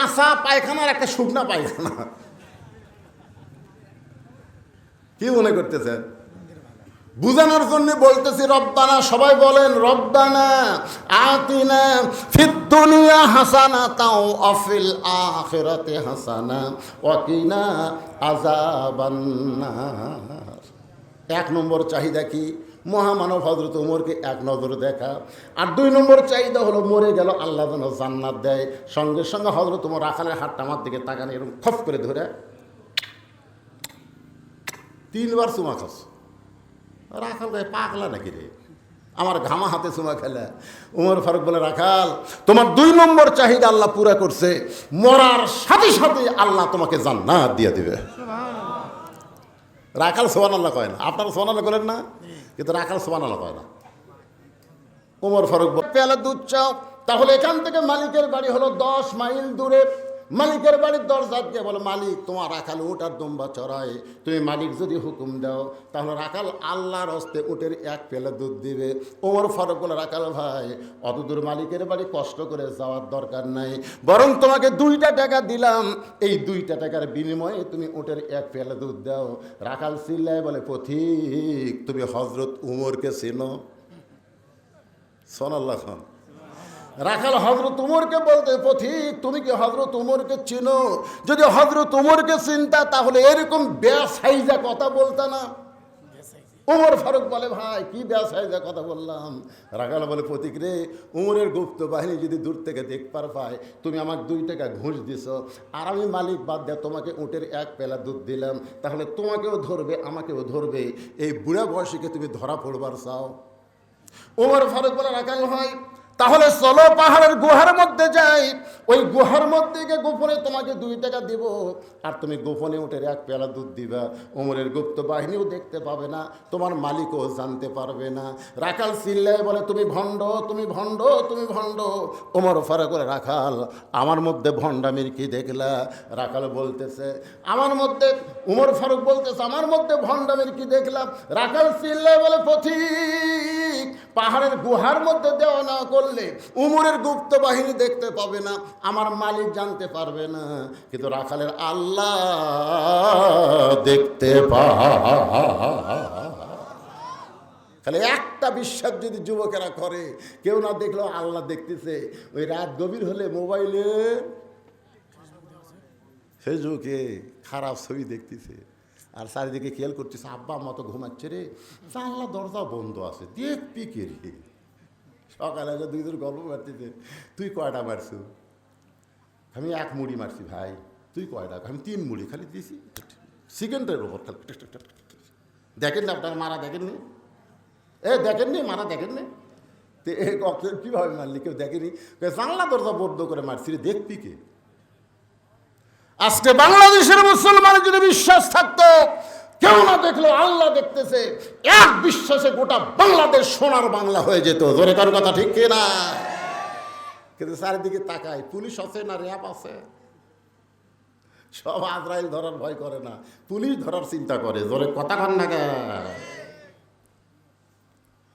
কাঁচা পায়খানা আর একটা শুকনা পায়খানা। কি মনে করতেছেন? বুঝানোর জন্য বলতেছি। রব্বানা, সবাই বলেন রব্বানা আতিনা ফিদ দুনিয়া হাসানাতাও ওয়া ফিল আখিরাতি হাসানা ওয়া কিনা আযাবান নার। এক নম্বর চাহিদা কি? মহামানব হযরত ওমরকে এক নজর দেখা। আর 2 নম্বর চাহিদা হলো মরে গেল আল্লাহ যেন জান্নাত দেয়। সঙ্গে সঙ্গে হযরত ওমর রাখালের হাতটা আমার দিকে তাকান, এরকম খপ করে ধরে 3 বার চুমা খাস। রাখাল ভাই পাগলা নাকি রে, আমার ঘামা হাতে চুমা খেলে। উমর ফারুক বলে, রাখাল তোমার 2 নম্বর চাহিদা আল্লাহ পুরা করছে, মরার সাথে সাথে আল্লাহ তোমাকে জান্নাত দিয়ে দিবে। রাখাল সুবহানাল্লাহ কয় না, আপনারা সুবহানাল্লাহ করেন না, কিন্তু রাখাল সুবহানাল্লাহ কয় না। উমর ফারুক বলে, পেয়ালা দুধ চাও। তাহলে এখান থেকে মালিকের বাড়ি হলো 10 মাইল দূরে। মালিকের বাড়ির দরজা দিয়ে বলো, মালিক তোমার রাখাল উট আর দুম্বা চড়ায়, তুমি মালিক যদি হুকুম দাও তাহলে রাখাল আল্লাহর হস্তে উটের 1 পেয়ালা দুধ দিবে। ওমর ফারুক বলে, রাখাল ভাই অত দূর মালিকের বাড়ি কষ্ট করে যাওয়ার দরকার নাই, বরং তোমাকে 2টা টাকা দিলাম, এই 2টা টাকার বিনিময়ে তুমি উটের 1 পেয়ালা দুধ দাও। রাখাল চিল্লায় বলে, পথিক তুমি হযরত উমরকে চেনো? সুবহানাল্লাহ খান। রাখাল হযরত উমরকে বলতে, পথিক তুমি কি হযরত উমরকে চিনো? যদি হযরত উমরকে চিনতা তাহলে এরকম বেসাইজা কথা বলতা না। উমর ফারুক বলে, ভাই কি বেসাইজা কথা বললাম? রাখাল বলে, পথিক রে, উমরের গুপ্ত বাহিনী যদি দূর থেকে দেখবার পায় তুমি আমাকে 2 টাকা ঘুষ দিছ, আর আমি মালিক বাদ দিয়ে তোমাকে উটের 1 পেলা দুধ দিলাম, তাহলে তোমাকেও ধরবে আমাকেও ধরবে, এই বুড়া বয়সীকে তুমি ধরা পড়বার চাও? উমর ফারুক বলে, রাখাল হয় তাহলে চলো পাহাড়ের গুহার মধ্যে যাই, ওই গুহার মধ্যে গিয়ে গোপনে তোমাকে 2 টাকা দিব, আর তুমি গোপনে উঠে 1 পেয়ালা দুধ দিবা। ওমরের গুপ্ত বাহিনীও দেখতে পাবে না, তোমার মালিকও জানতে পারবে না। রাখাল চিল্লায় বলে, তুমি ভণ্ড, তুমি ভণ্ড, তুমি ভণ্ড। ওমর ফারুক বলে, রাখাল আমার মধ্যে ভণ্ডামির কি দেখলা? রাখাল বলতেছে আমার মধ্যে, উমর ফারুক বলতেছে আমার মধ্যে ভণ্ডামির কি দেখলাম? রাখাল চিল্লায় বলে, পথিক পাহাড়ের গুহার মধ্যে দেওয়া না করলে উমরের গুপ্ত বাহিনী দেখতে পাবে না, আমার মালিক জানতে পারবে না, কিন্তু রাখালের আল্লাহ দেখতে তাহলে একটা বিশ্বাস যদি যুবকেরা করে, কেউ না দেখলেও আল্লাহ দেখতেছে। ওই রাত গভীর হলে মোবাইলে ফেসবুকে খারাপ ছবি দেখতেছে, আর চারিদিকে খেয়াল করতেছে আব্বা আম্মা তো ঘুমাচ্ছে রে, জানলা দরজা বন্ধ আছে, দেখবি কে রে? সকালে 2 দূর গল্প মারতেছে, তুই কয়টা মারছু? আমি 1 মুড়ি মারছি। ভাই তুই কয়টা? আমি 3 মুড়ি খালি দিয়েছি, সেকেন্ডের ওপর খালি। দেখেন না আপনার মারা, দেখেননি? দেখেননি মারা, দেখেননি? তো কীভাবে মারলি? কেউ দেখেনি, জানলা দরজা বন্ধ করে মারছি রে, দেখবি কে? আজকে বাংলাদেশের মুসলমানের যদি বিশ্বাস থাকতো, কেউ না দেখলো আল্লাহ দেখতেছে, এক বিশ্বাসে গোটা বাংলাদেশ সোনার বাংলা হয়ে যেত। জোরে কার কথা ঠিক কিনা? কিন্তু চারিদিকে তাকায়, পুলিশ আছে না র্যাব আছে, সব আজরাইল ধরার ভয় করে না, পুলিশ ধরার চিন্তা করে। জোরে কথা কন না।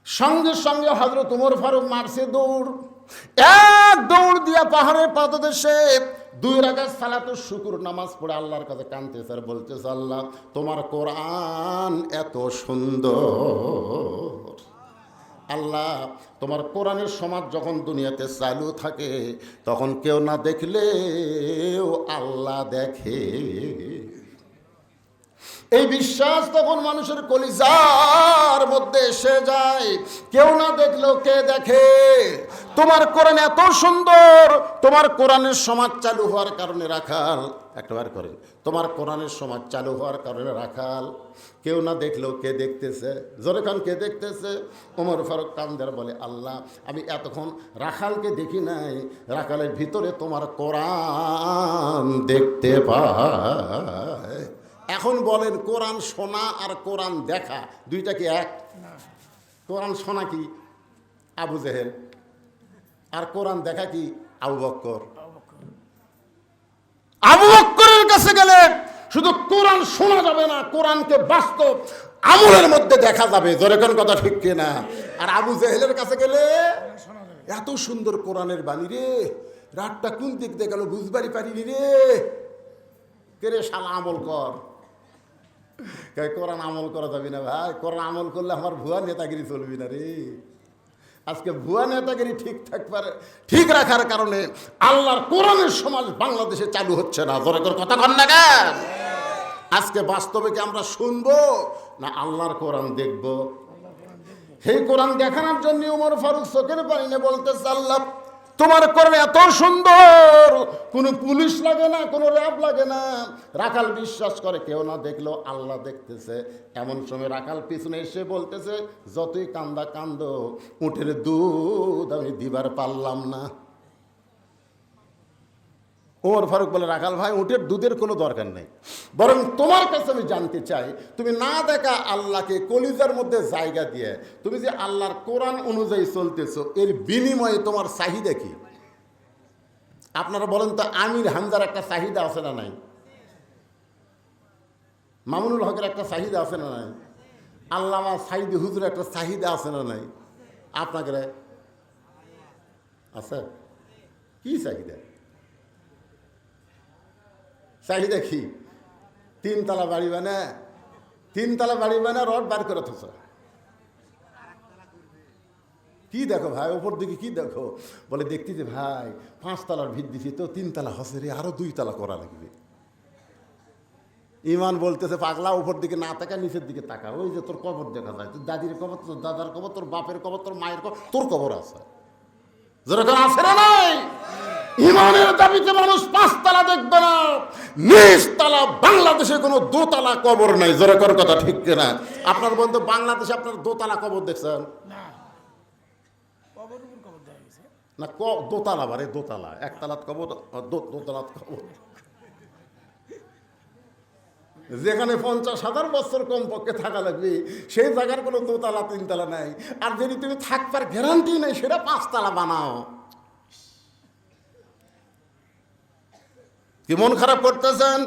সঙ্গে সঙ্গে হযরত উমর ফারুক মারছে দৌড়, 1 দৌড় দিয়া পাহাড়ের পাদদেশে 2 রাকাত সালাতুল শুকর নামাজ পড়ে আল্লাহর কাছে কাঁদতেছে আর বলতেছে, আল্লাহ তোমার কোরআন এত সুন্দর, আল্লাহ তোমার কোরআনের সমাজ যখন দুনিয়াতে চালু থাকে তখন কেউ না দেখলেও আল্লাহ দেখে। এই বিশ্বাস তখন মানুষের কলিজার মধ্যে এসে যায়, কেউ না দেখলেও কে দেখে। তোমার কোরআন এত সুন্দর, তোমার কোরআনের সমাজ চালু হওয়ার কারণে রাখাল, একবার করেন, তোমার কোরআনের সমাজ চালু হওয়ার কারণে রাখাল, কেউ না দেখলেও কে দেখতেছে? জোরে খান, কে দেখতেছে? ওমর ফারুক কান্দার বলে, আল্লাহ আমি এতক্ষণ রাখালকে দেখি নাই, রাখালের ভিতরে তোমার কোরআন দেখতে পাই। এখন বলেন, কোরআন শোনা আর কোরআন দেখা দুইটা কি এক? কোরআন শোনা কি আবু জেহেল, আর কোরআন দেখা কি আবু বকর। আবু বকরের কাছে গেলে শুধু কোরআন শোনা যাবে না, কোরআনকে বাস্তব আমলের মধ্যে দেখা যাবে। জোরে কোন কথা ঠিক কিনা? আর আবু জেহেলের কাছে গেলে এত সুন্দর কোরআনের বাণী রে, রাতটা কোন দিক দিয়ে গেল বুঝবারই পারিনি রে। কে রে শালা আমল কর। কোরআন আমল করা যাবি না ভাই, কোরআন আমল করলে আমার ভুয়া নেতাগিরি চলবি না রে। আজকে ভুয়া নেতাগিরি ঠিক রাখার কারণে আল্লাহর কোরআনের সমাজ বাংলাদেশে চালু হচ্ছে না। জোরে করে কথা কন না কেন? আজকে বাস্তবে কি আমরা শুনবো না আল্লাহর কোরআন দেখব? সেই কোরআন দেখানোর জন্য ওমর ফারুক চোখের পানি নিয়ে বলতেছে, আল্লাহ তোমার কোরআন এত সুন্দর, কোনো পুলিশ লাগে না, কোনো র্যাব লাগে না। রাখাল বিশ্বাস করে কেউ না দেখলেও আল্লাহ দেখতেছে। এমন সময় রাখাল পিছনে এসে বলতেছে, যতই কান্দা কান্দ, উটের দুধ আমি দিবার পারলাম না। ওমর ফারুক বলে, রাখাল ভাই উটের দুধের কোনো দরকার নেই, বরং তোমার কাছে আমি জানতে চাই, তুমি না দেখা আল্লাহকে কলিজার মধ্যে জায়গা দিয়ে তুমি যে আল্লাহর কোরআন অনুযায়ী চলতেছো, এর বিনিময়ে তোমার চাহিদা কি? আপনারা বলেন তো, আমির হামজার একটা চাহিদা আছে না নাই? মামুনুল হকের একটা চাহিদা আছে না নাই? আল্লামা সাইদি হুজুর একটা চাহিদা আছে না নাই? আপনাকে আছে? কি চাহিদা? চাহিদা কি? তিনতলা বাড়ি বানা রড বার করে থস। কি দেখো ভাই ওপর দিকে, কি দেখো? বলে দেখতে যে ভাই 5 তলার ভিত দিছি তো 3 তলা হসে রে, আরো 2 তলা করা লাগবে। ইমান বলতেছে, পাগলা উপর দিকে না তাকা, নিচের দিকে তাকা। ওই যে তোর কবর দেখা যায়, তোর দাদির কবর, তোর দাদার কবর, তোর বাপের কবর, তোর মায়ের কবর, তোর কবর আছে। যেরকম আছে না নাই? ইমানের দাবিতে মানুষ 5 তলা দেখবে না, নিচ তলা। বাংলাদেশে কোনো 2 তলা কবর নাই। যেরকম কথা ঠিক কিনা? আপনার বন্ধু বাংলাদেশে আপনার 2 তলা কবর দেখছেন না? দোতলা বারে, দোতলা, 1 তলাত কবর, 2 তলাত কবর। যেখানে 50,000 বছর কমপক্ষে থাকা লাগবে, সেই জায়গার কোনো 2 তলা 3 তলা নাই। আর যদি তুমি থাকবার গ্যারান্টি নেই, সেটা 5 তলা বানাও। কি মন খারাপ করতেছেন?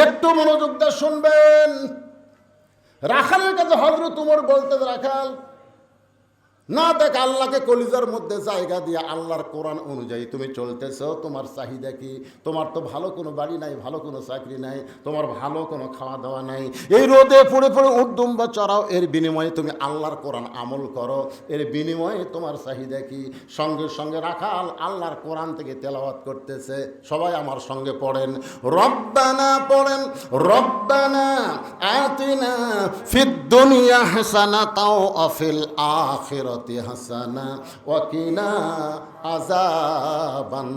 একটু মনোযোগ দিয়ে শুনবেন। রাখালের কাছে হযরত ওমর বলতে, রাখাল না দেখ আল্লাহকে কলিজার মধ্যে জায়গা দিয়ে আল্লাহর কোরআন অনুযায়ী তুমি চলতেছো, তোমার চাহিদা কি? তোমার তো ভালো কোনো বাড়ি নাই, ভালো কোনো চাকরি নাই, তোমার ভালো কোনো খাওয়া দাওয়া নাই, এই রোদে পড়ে পড়ে উদ্দুম্বা চড়াও, এর বিনিময়ে তুমি আল্লাহর কোরআন আমল করো, এর বিনিময়ে তোমার চাহিদা কি? সঙ্গে সঙ্গে রাখাল আল্লাহর কোরআন থেকে তেলাওয়াত করতেছে। সবাই আমার সঙ্গে পড়েন, রব্বানা পড়েন, রব্বানা আতিনা ফিদ দুনিয়া হাসানাতাও ওয়া ফিল আখিরাতি হাসানা ওয়া কিনা আযাবান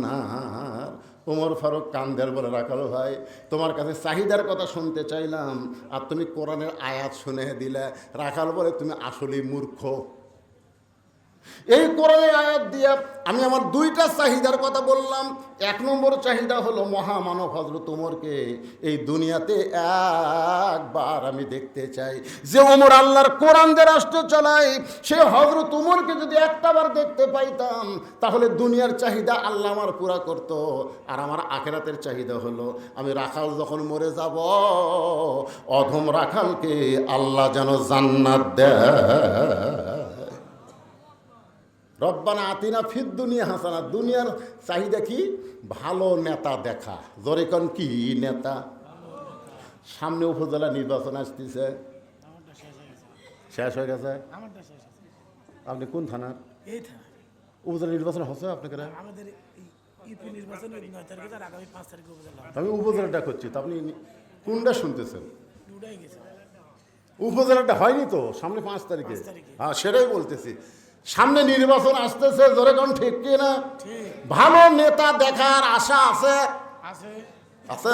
নার। ওমর ফারুক কান্দের বলে, রাখাল ভাই তোমার কাছে চাহিদার কথা শুনতে চাইলাম, আর তুমি কোরআনের আয়াত শুনে দিলে। রাখাল বলে, তুমি আসলেই মূর্খ। এই কোরআনের আয়াত দিয়ে আমি আমার 2টা চাহিদার কথা বললাম। 1 নম্বর চাহিদা হলো মহামানব হযরত ওমরকে এই দুনিয়াতে একবার আমি দেখতে চাই। যে ওমর আল্লাহর কোরআন দিয়ে রাষ্ট্র চালায়, সে হযরত ওমরকে যদি একটাবার দেখতে পাইতাম, তাহলে দুনিয়ার চাহিদা আল্লাহ আমার পুরা করত। আর আমার আখিরাতের চাহিদা হলো, আমি রাখাল যখন মরে যাব, অধম রাখালকে আল্লাহ যেন জান্নাত দেয়। রব্বানা আতিনা ফিদ দুনিয়া হাসানা, দুনিয়ার চাহিদা কি? ভালো নেতা দেখা। জোরে কোন, কি নেতা? সামনে উপজেলা নির্বাচন আসতেছে, শেষ হয়ে গেছে। আপনি কোন থানার? উপজেলা নির্বাচন হচ্ছে আপনাকে? আমি উপজেলাটা করছি, তো আপনি কোনটা শুনতেছেন? উপজেলাটা হয়নি তো, সামনে 5 তারিখে। হ্যাঁ, সেটাই বলতেছি, সামনে নির্বাচন আসতেছে। ধরে কোন ঠিক কি না? ভালো নেতা দেখার আশা আছে? আছে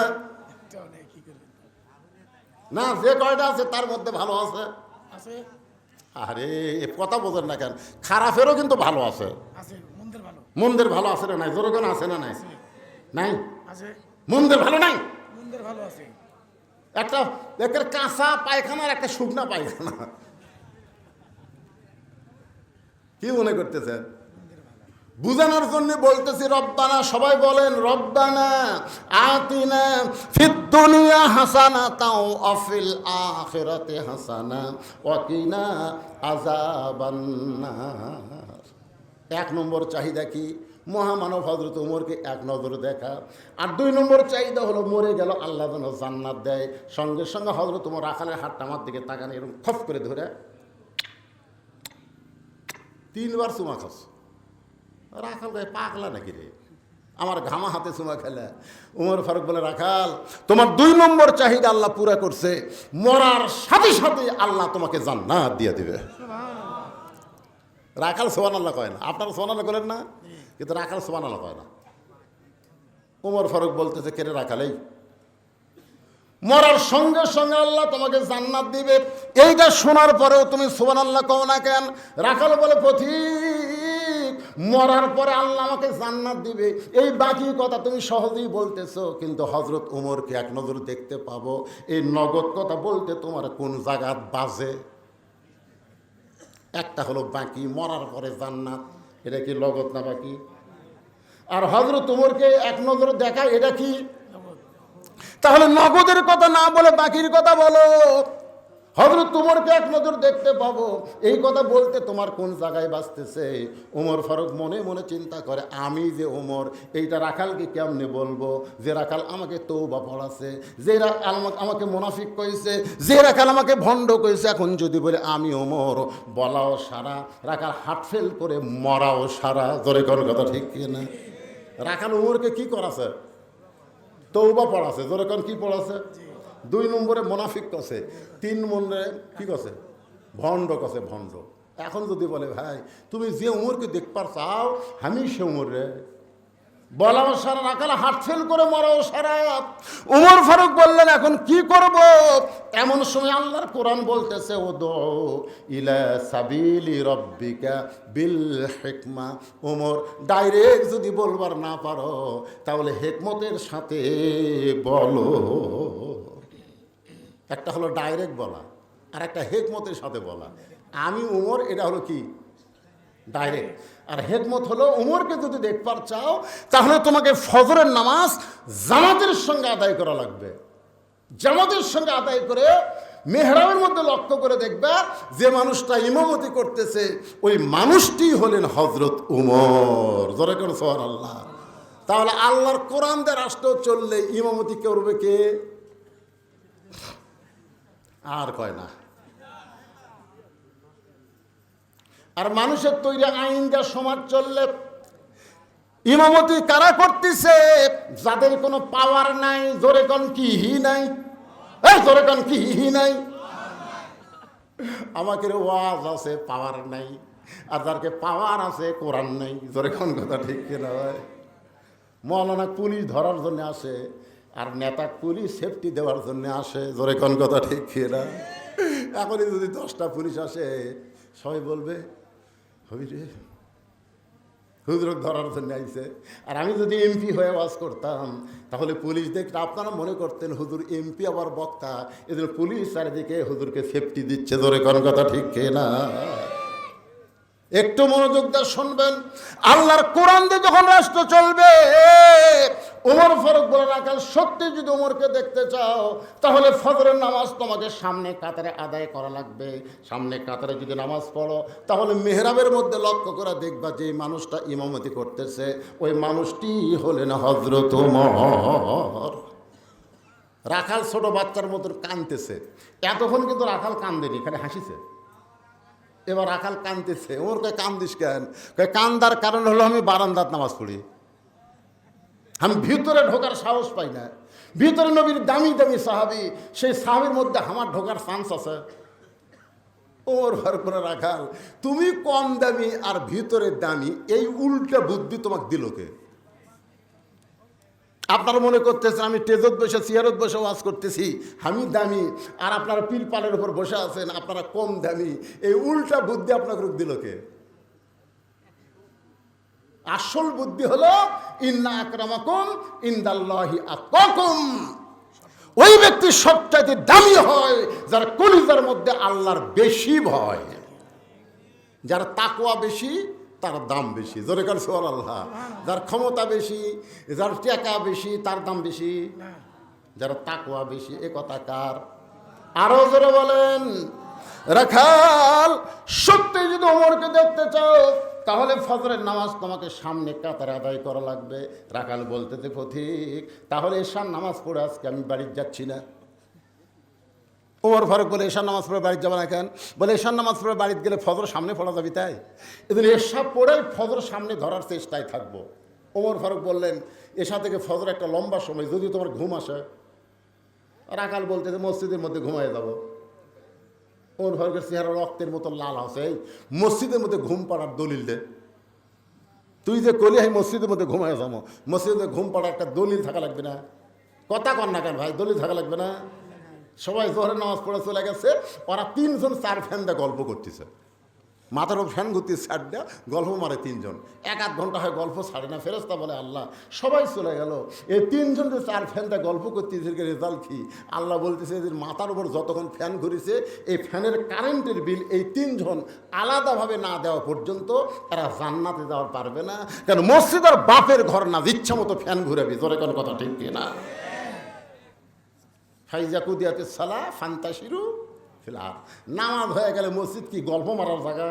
না? যে কয়টা আছে তার মধ্যে ভালো আছে? আরে কথা বোঝেন না কেন? খারাপেরও কিন্তু ভালো আছে, মন্দের ভালো আছে না নাই? জোরে কোন আছে না নাই? নাই, মন্দের ভালো নাই। একটা একের কাঁচা পায়খানার, একটা শুকনা পায়খানা। কি মনে করতেছেন? বুঝানোর জন্য বলতেছি, রব্বানা। সবাই বলেন, রব্বানা আতিনা ফিদ দুনিয়া হাসানাতাও ওয়া ফিল আখিরাতি হাসানা ওয়া কিনা আযাবান নার। 1 নম্বর চাহিদা কি? মহামানব হযরত ওমরকে এক নজরে দেখা। আর 2 নম্বর চাহিদা হলো মরে গেল আল্লাহ যেন জান্নাত দেয়। সঙ্গে সঙ্গে হযরত ওমর রাখালের হাতটা আমার দিকে তাকান, এরকম খপ করে ধরে 3 বার চুমা খাস। রাখাল গায়ে পাগলা নাকি রে, আমার ঘামা হাতে চুমা খেলে। ওমর ফারুক বলে, রাখাল তোমার 2 নম্বর চাহিদা আল্লাহ পুরা করছে, মরার সাথে সাথে আল্লাহ তোমাকে জান্নাত দিয়ে দিবে। রাখাল সুবহানাল্লাহ কয় না, আপনারা সুবহানাল্লাহ করেন না, কিন্তু রাখাল সুবহানাল্লাহ কয় না। ওমর ফারুক বলতেছে, কেরে রাখাল, এই মরার সঙ্গে সঙ্গে আল্লাহ তোমাকে জান্নাত দিবে, এইটা শোনার পরেও তুমি সুবহানাল্লাহ কও না কেন? রাখাল বলে, পথিক মরার পরে আল্লাহ আমাকে জান্নাত দিবে, এই বাকি কথা তুমি সহজেই বলতেছো, কিন্তু হযরত ওমরকে এক নজর দেখতে পাবো, এই নগদ কথা বলতে তোমার কোন জায়গাত বাজে? একটা হলো বাকি, মরার পরে জান্নাত, এটা কি নগদ না বাকি? আর হযরত ওমরকে এক নজর দেখা, এটা কি? তাহলে নগদের কথা না বলে বাকির কথা বলো। হযরত ওমরকে এক নজর দেখতে পাবো, এই কথা বলতে তোমার কোন জায়গায় বাঁচতেছে? ওমর ফারুক মনে মনে চিন্তা করে, আমি যে ওমর, এইটা রাখালকে কেমনে বলবো? যে রাখাল আমাকে তওবা পড়াছে, যে রাখাল আমাকে মুনাফিক কইছে, যে রাখাল আমাকে ভণ্ড কইছে, এখন যদি বলে আমি ওমর, বলাও সারা, রাখাল হার্ট ফেল করে মরাও সারা। জোরে কোন কথা ঠিক কি না? রাখাল ওমরকে কি করাছে? তওবা পড়াছে। জোরে কোন কি পড়াছে? 2 নম্বরে মুনাফিক কছে, 3 নম্বরে কি কছে? ভণ্ড কছে, ভণ্ড। এখন যদি বলে, ভাই তুমি যে উমরকে দেখবার চাও, আমি সে উমর রে, বলাও সারা, রাখাল হার্ট ফেল করে মরাও সারা। ওমর ফারুক বললেন, এখন কি করব? এমন সময় আল্লাহর কোরআন বলতেছে, উদউ ইলা সাবিলি রাব্বিকা বিল হিকমা। ওমর ডাইরেক্ট যদি বলবার না পারো, তাহলে হিকমতের সাথে বলো। একটা হলো ডাইরেক্ট বলা, আর একটা হিকমতের সাথে বলা। আমি ওমর, এটা হলো কি? ডাইরেক্ট। আর হিকমত হলো, ওমরকে যদি দেখবার চাও, তাহলে তোমাকে ফজরের নামাজ জামাতের সঙ্গে আদায় করা লাগবে। জামাতের সঙ্গে আদায় করে মেহরাবের মধ্যে লক্ষ্য করে দেখবা, যে মানুষটা ইমামতি করতেছে ওই মানুষটি হলেন হযরত ওমর। জোরে করে সুবহানাল্লাহ। তাহলে আল্লাহর কোরআন দিয়ে রাষ্ট্র চললে ইমামতি করবে কে? আর কয় না। আর মানুষের তৈরি আইন যা সমাজ চললে ইমামতি কারা করতেছে? যাদের কোনো পাওয়ার নাই। জোরে কোন কি হি নাই? জোরে কোন কি হি নাই? আমাকে ওয়াজ আছে, পাওয়ার নাই। আর যারকে পাওয়ার আছে, কোরআন নাই। জোরে কোন কথা ঠিক কিনা? মৌলানা পুলিশ ধরার জন্য আসে, আর নেতা পুলিশ সেফটি দেওয়ার জন্য আসে। জোরে কোন কথা ঠিক কিনা? এখনই যদি 10টা পুলিশ আসে, সবাই বলবে, হবি রে হুজুরক ধরার জন্য আইছে। আর আমি যদি এমপি হয়ে ওয়াজ করতাম, তাহলে পুলিশ দেখতে আপনারা মনে করতেন হুজুর এমপি আবার বক্তা, এদের পুলিশ চারিদিকে হুজুরকে সেফটি দিচ্ছে। ধরে কোন কথা ঠিক না? একটু মনোযোগ দিয়ে শুনবেন। আল্লাহর কোরআন দিয়ে যখন রাষ্ট্র চলবে, ওমর ফারুক বলে, রাখাল সত্যি যদি ওমরকে দেখতে চাও, তাহলে ফজরের নামাজ তোমাকে সামনে কাতারে আদায় করা লাগবে। সামনে কাতারে যদি নামাজ পড়ো, তাহলে মেহরাবের মধ্যে লক্ষ্য করে দেখবা যে মানুষটা ইমামতি করতেছে ওই মানুষটি হলেন হযরত ওমর। রাখাল ছোট বাচ্চার মতো কাঁদতেছে। এতক্ষণ কিন্তু রাখাল কান্দেনি, এখানে হাসিছে। এবার রাখাল কাঁদতেছে। ওর কয়, কান্দিস কেন? কান্দার কারণ হলো আমি বারান্দাত নামাজ পড়ি, আমি ভিতরে ঢোকার সাহস পাই না। ভিতরে নবীর দামি দামি সাহাবি, সেই সাহাবির মধ্যে আমার ঢোকার চান্স আছে। ওর ভর করে রাখাল, তুমি কম দামি আর ভিতরে দামি, এই উল্টা বুদ্ধি তোমাকে দিল কে? আপনারা মনে করতেছেন আমি টেজত বসে চেয়ারত বসে ওয়াজ করতেছি, আমি দামি, আর আপনারা পিলপালের উপর বসে আছেন, আপনারা কম দামি। এই উল্টা বুদ্ধি আপনাকে দিল কে? আসল বুদ্ধি হলো ইন্না আকরামাকুম ইনদাল্লাহি আতকাকুম। ওই ব্যক্তি সবচাইতে দামি হয় যার কলিজার মধ্যে আল্লাহর বেশি ভয়। যার তাকওয়া বেশি তার দাম বেশি। জোরে কার সুবহানাল্লাহ। যার ক্ষমতা বেশি, যার টাকা বেশি, তার দাম বেশি। যার তাকওয়া বেশি, এ কথা কার? আরো জোরে বলেন। রাখাল সত্যি যদি ওমরকে দেখতে চাও, তাহলে ফজরের নামাজ তোমাকে সামনে কাতারে আদায় করা লাগবে। রাখাল বলতেছে পথিক, তাহলে এশার নামাজ পড়ে আজকে আমি বাড়ি যাচ্ছি না। ওমর ফারুক বলে, এশার নামাজ পড়ে বাড়িতে যাবে না কেন? বলে, এশার নামাজ পড়ে বাড়িতে গেলে ফজর সামনে পড়া যাবে, তাই এদিন এশা পড়ে ফজর সামনে ধরার চেষ্টায় থাকবো। ওমর ফারুক বললেন, এশা থেকে ফজর একটা লম্বা সময়, যদি তোমার ঘুম আসে। রাখাল বলতেছে, মসজিদের মধ্যে ঘুমায় যাবো। ওমর ফারুকের চেহারা রক্তের মতো লাল আছে। এই মসজিদের মধ্যে ঘুম পাড়ার দলিল দে। তুই যে কলি আমি মসজিদের মধ্যে ঘুমায় যাবো, মসজিদে ঘুম পাড়ার একটা দলিল থাকা লাগবে না? কথা কর না কেন ভাই, দলিল থাকা লাগবে না? সবাই জোহরের নামাজ পড়ে চলে গেছে, ওরা 3 জন 4 ফ্যান দিয়ে গল্প করতেছে, মাথার উপর ফ্যান ঘুরতে ছাড় দেয়া, গল্প মারে 3 জন, 1-1 ঘন্টা হয় গল্প ছাড়ে না। ফেরেশতা বলে, আল্লাহ সবাই চলে গেল, এই 3 জন যে 4 ফ্যান দিয়ে গল্প করতেছে, রেজাল্ট কি? আল্লাহ বলতেছে, এদের মাথার উপর যতক্ষণ ফ্যান ঘুরেছে, এই ফ্যানের কারেন্টের বিল এই 3 জন আলাদাভাবে না দেওয়া পর্যন্ত এরা জান্নাতে যাওয়ার পারবে না। কেন? মসজিদ আর বাপের ঘর না, ইচ্ছা মতো ফ্যান ঘুরাবি। তোর কোনো কথা ঠিক কিনা? ফাইজা কুদিয়াতে সালা ফান্তাশিরু ফিল আরদ। নামাজ হয়ে গেলে মসজিদ কি গল্প মারার জায়গা?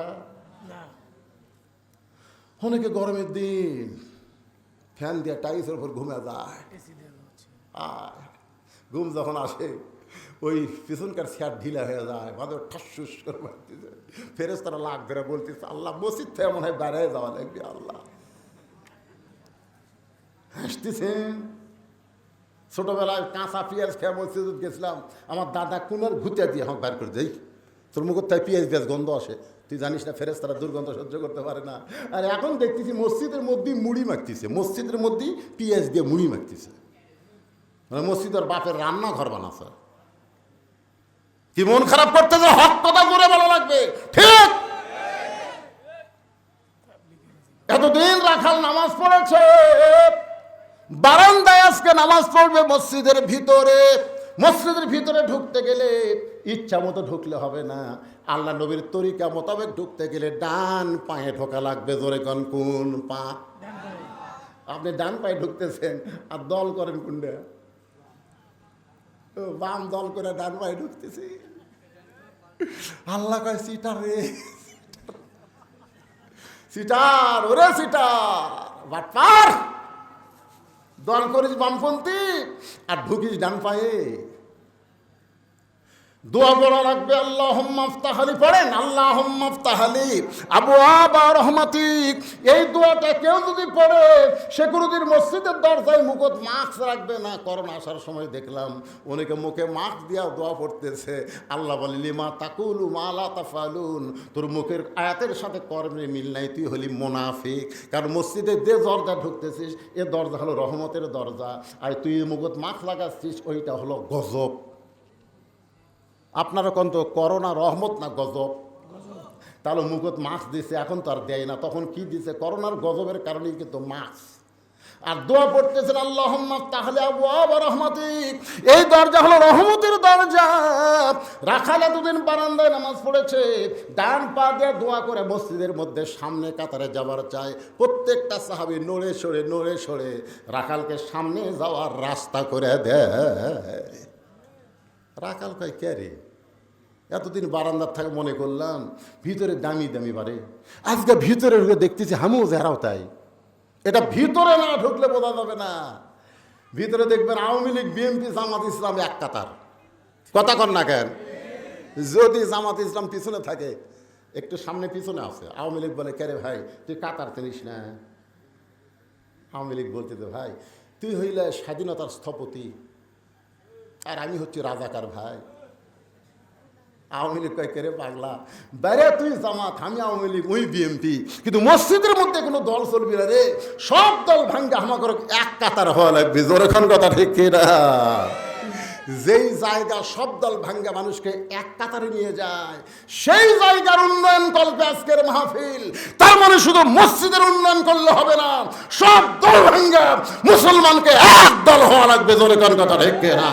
অনেকে গরমের দিন ফ্যান দিয়ে টাইলসের উপর ঘুমে যায়, আর ঘুম যখন আসে ওই পিছনকার চেয়ার ঢিলা হয়ে যায়, ভালো ঠাসুস করে মারতেছে। ফেরেশতারা লাখ ধরে বলতেছে, আল্লাহ মসজিদ থেকে মনে হয় বেড়ায় যাওয়া লাগবে। আল্লাহ হাসতেছেন। ছোটোবেলায় কাঁচা পেঁয়াজ খেয়ে মসজিদ গেছিলাম, আমার দাদা কুনার ভুতিয়া দিয়ে আমাকে বার করে দেয়, তোর মুখের তাই পেঁয়াজ পেঁয়াজ গন্ধ আসে, তুই জানিস না ফেরেশতারা দুর্গন্ধ সহ্য করতে পারে না। আর এখন দেখতেছি মসজিদের মধ্যেই মুড়ি মাখতেছে, মসজিদের মধ্যেই পেঁয়াজ দিয়ে মুড়ি মাখতেছে, মানে মসজিদের বাপের রান্নাঘর বানাচ্ছে। কি মন খারাপ করতেছে? হক কথা করে ভালো লাগবে, ঠিক? এতদিন রাখাল নামাজ পড়েছে, বারান্দায় আজকে নামাজ পড়বে মসজিদের ভিতরে। মসজিদের ভিতরে ঢুকতে গেলে ইচ্ছা মতো ঢুকলে হবে না, আল্লাহ নবীর তরিকা মোতাবেক ঢুকতে গেলে ডান পায়ে ঢোকা লাগবে। জোরে কোন? কোন পা? আপনি ডান পায়ে ঢুকতেছেন আর দল করেন কোনটা? বাম দল করে ডান পায়ে ঢুকতেছি। আল্লাহ কয়, সিটার রে সিটার, ওরে সিটার, বাটপার, দল করিস বামপন্থী আর ঢুকিস ডান পায়ে। দোয়া পড়া লাগবে, আল্লাহুম্মা ইফতাহলি, পড়েন আল্লাহুম্মা ইফতাহলি আবওয়াবা রাহমাতিক। এই দোয়াটা কেউ যদি পড়ে, সে কোনোদিন মসজিদের দরজায় মুখত মাস্ক রাখবে না। করোনা আসার সময় দেখলাম অনেকে মুখে মাস্ক দিয়া দোয়া পড়তেছে। আল্লাহ বলে, লিমা তাকুলু মা লা তাফালুন, তোর মুখের আয়াতের সাথে কর্মের মিল নাই, তুই হলি মুনাফিক। কারণ মসজিদে যে দরজা ঢুকতেছিস, এ দরজা হলো রহমতের দরজা, আর তুই মুখত মাস্ক লাগাচ্ছিস, ওইটা হলো গজব। আপনারা কোন তো করোনা রহমত না গজব? তাহলে মুখত মাস্ক দিছে, এখন তো আর দেয় না, তখন কি দিছে? করোনার গজবের কারণেই কিন্তু মাস্ক। আর দোয়া পড়তেছেন, আল্লাহুম্মা ইফতাহলি আবওয়াবা রাহমাতিক, এই দরজা হলো রহমতের দরজা। রাখাল এতদিন বারান্দায় নামাজ পড়েছে, ডান পা দিয়ে দোয়া করে মসজিদের মধ্যে সামনে কাতারে যাবার চায়। প্রত্যেকটা সাহাবী নড়ে সরে রাখালকে সামনে যাওয়ার রাস্তা করে দেয়। রাখাল কয়, কে রে? এতদিন বারান্দার থাকে মনে করলাম ভিতরে দামি দামি বাড়ে, আজকে ভিতরে ঢুকে দেখতেছি হামিও যারাও তাই। এটা ভিতরে না ঢুকলে বোঝা যাবে না। ভিতরে দেখবেন আওয়ামী লীগ, বিএনপি, জামাত ইসলাম এক কাতার। কথা কর না কেন? যদি জামাত ইসলাম পিছনে থাকে, একটু সামনে পিছনে আছে, আওয়ামী লীগ বলে, কে রে ভাই তুই কাতার চিনিস না? আওয়ামী লীগ বলতে, ভাই তুই হইলে স্বাধীনতার স্থপতি, আর আমি হচ্ছি রাজাকার ভাই। আওয়ামী লীগ কয়, কে রে পাগলা, বাইরে তুই জামাত, আমি আওয়ামী লীগ, ওই বিএনপি, কিন্তু মসজিদের মধ্যে কোনো দল চলবি না রে, সব দল ভাঙ্গে আমাকে এক কাতার হওয়া লাগবে। জোরেখান কথা ঠিক কিনা? যেই জায়গা সব দল ভাঙ্গা মানুষকে এক কাতারে নিয়ে যায়, সেই জায়গার উন্নয়ন করবে আজকের মাহফিল। তার মানে শুধু মসজিদের উন্নয়ন করলে হবে না, সব দল ভাঙ্গা মুসলমানকে এক দল হওয়া লাগবে। জোরেখান কথা ঠিক কিনা?